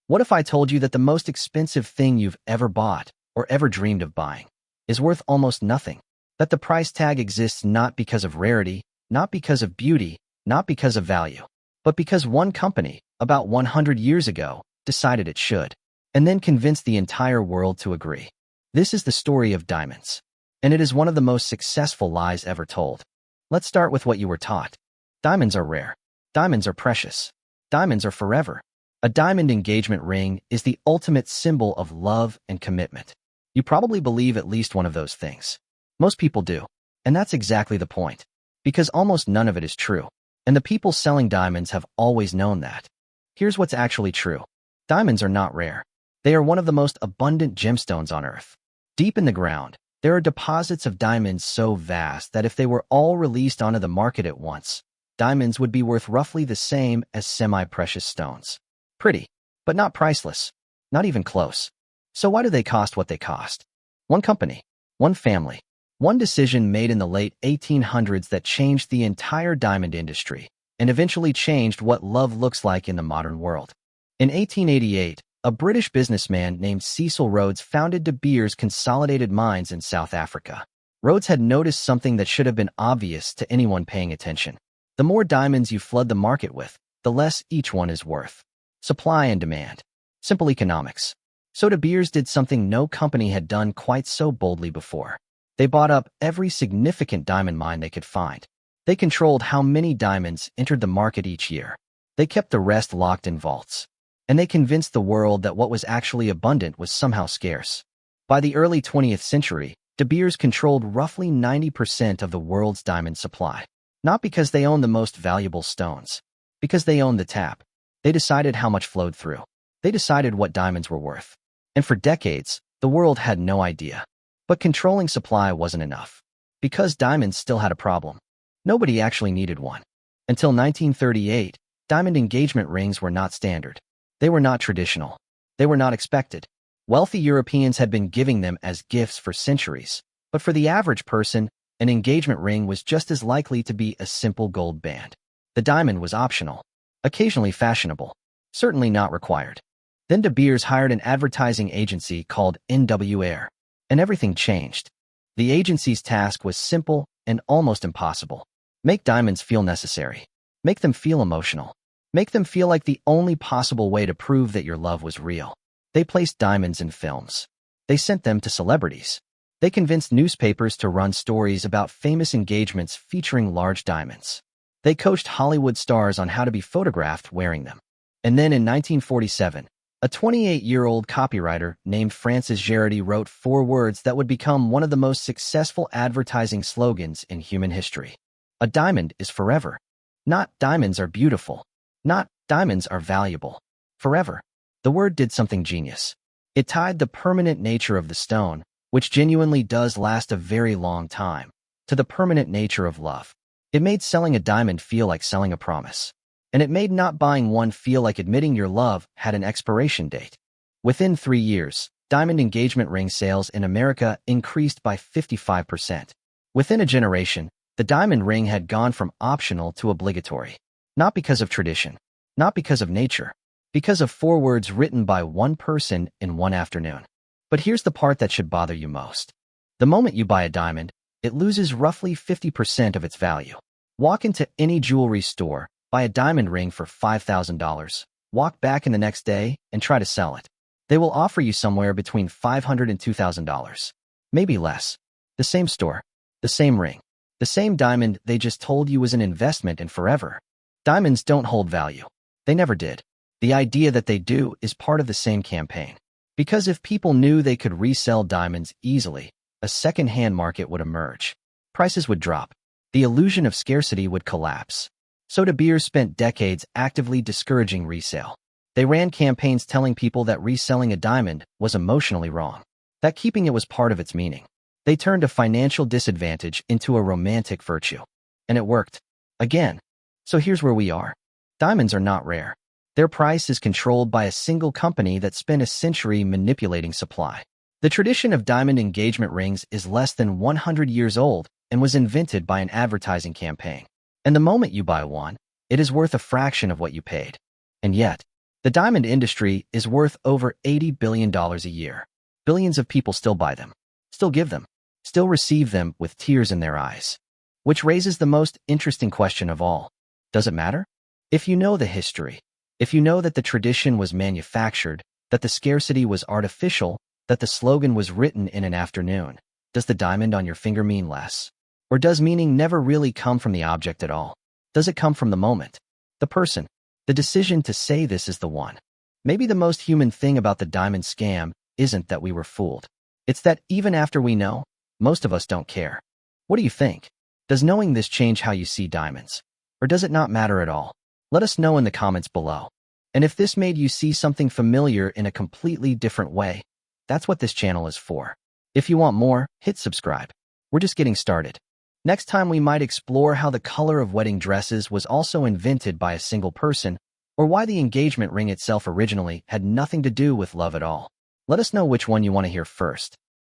What if I told you that the most expensive thing you've ever bought or ever dreamed of buying is worth almost nothing? That the price tag exists not because of rarity, not because of beauty, not because of value, but because one company, about 100 years ago, decided it should, and then convinced the entire world to agree. This is the story of diamonds, and it is one of the most successful lies ever told. Let's start with what you were taught. Diamonds are rare. Diamonds are precious. Diamonds are forever. A diamond engagement ring is the ultimate symbol of love and commitment. You probably believe at least one of those things. Most people do, and that's exactly the point, because almost none of it is true, and the people selling diamonds have always known that. Here's what's actually true. Diamonds are not rare. They are one of the most abundant gemstones on Earth. Deep in the ground, there are deposits of diamonds so vast that if they were all released onto the market at once, diamonds would be worth roughly the same as semi-precious stones. Pretty, but not priceless. Not even close. So why do they cost what they cost? One company, one family, one decision made in the late 1800s that changed the entire diamond industry and eventually changed what love looks like in the modern world. In 1888, a British businessman named Cecil Rhodes founded De Beers Consolidated Mines in South Africa. Rhodes had noticed something that should have been obvious to anyone paying attention. The more diamonds you flood the market with, the less each one is worth. Supply and demand. Simple economics. So De Beers did something no company had done quite so boldly before. They bought up every significant diamond mine they could find. They controlled how many diamonds entered the market each year. They kept the rest locked in vaults. And they convinced the world that what was actually abundant was somehow scarce. By the early 20th century, De Beers controlled roughly 90% of the world's diamond supply. Not because they owned the most valuable stones. Because they owned the tap. They decided how much flowed through. They decided what diamonds were worth. And for decades, the world had no idea. But controlling supply wasn't enough. Because diamonds still had a problem. Nobody actually needed one. Until 1938, diamond engagement rings were not standard. They were not traditional. They were not expected. Wealthy Europeans had been giving them as gifts for centuries. But for the average person, an engagement ring was just as likely to be a simple gold band. The diamond was optional. Occasionally fashionable. Certainly not required. Then De Beers hired an advertising agency called NWR. And everything changed. The agency's task was simple and almost impossible. Make diamonds feel necessary. Make them feel emotional. Make them feel like the only possible way to prove that your love was real. They placed diamonds in films. They sent them to celebrities. They convinced newspapers to run stories about famous engagements featuring large diamonds. They coached Hollywood stars on how to be photographed wearing them. And then in 1947, a 28-year-old copywriter named Francis Geraghty wrote 4 words that would become one of the most successful advertising slogans in human history. A diamond is forever. Not diamonds are beautiful. Not diamonds are valuable. Forever. The word did something genius. It tied the permanent nature of the stone, which genuinely does last a very long time, to the permanent nature of love. It made selling a diamond feel like selling a promise. And it made not buying one feel like admitting your love had an expiration date. Within 3 years, diamond engagement ring sales in America increased by 55%. Within a generation, the diamond ring had gone from optional to obligatory. Not because of tradition, not because of nature, because of 4 words written by one person in one afternoon. But here's the part that should bother you most. The moment you buy a diamond, it loses roughly 50% of its value. Walk into any jewelry store, buy a diamond ring for $5,000, walk back in the next day and try to sell it. They will offer you somewhere between $500 and $2,000. Maybe less. The same store, the same ring, the same diamond they just told you was an investment in forever. Diamonds don't hold value. They never did. The idea that they do is part of the same campaign. Because if people knew they could resell diamonds easily, a second-hand market would emerge. Prices would drop. The illusion of scarcity would collapse. So De Beers spent decades actively discouraging resale. They ran campaigns telling people that reselling a diamond was emotionally wrong, that keeping it was part of its meaning. They turned a financial disadvantage into a romantic virtue. And it worked. Again. So here's where we are. Diamonds are not rare. Their price is controlled by a single company that spent a century manipulating supply. The tradition of diamond engagement rings is less than 100 years old and was invented by an advertising campaign. And the moment you buy one, it is worth a fraction of what you paid. And yet, The diamond industry is worth over $80 billion a year. Billions of people still buy them, still give them, still receive them with tears in their eyes. Which raises the most interesting question of all. Does it matter? If you know the history, if you know that the tradition was manufactured, that the scarcity was artificial, that the slogan was written in an afternoon, does the diamond on your finger mean less? Or does meaning never really come from the object at all? Does it come from the moment, the person, the decision to say this is the one? Maybe the most human thing about the diamond scam isn't that we were fooled. It's that even after we know, most of us don't care. What do you think? Does knowing this change how you see diamonds? Or does it not matter at all? Let us know in the comments below. And if this made you see something familiar in a completely different way, that's what this channel is for. If you want more, hit subscribe. We're just getting started. Next time we might explore how the color of wedding dresses was also invented by a single person, or why the engagement ring itself originally had nothing to do with love at all. Let us know which one you want to hear first.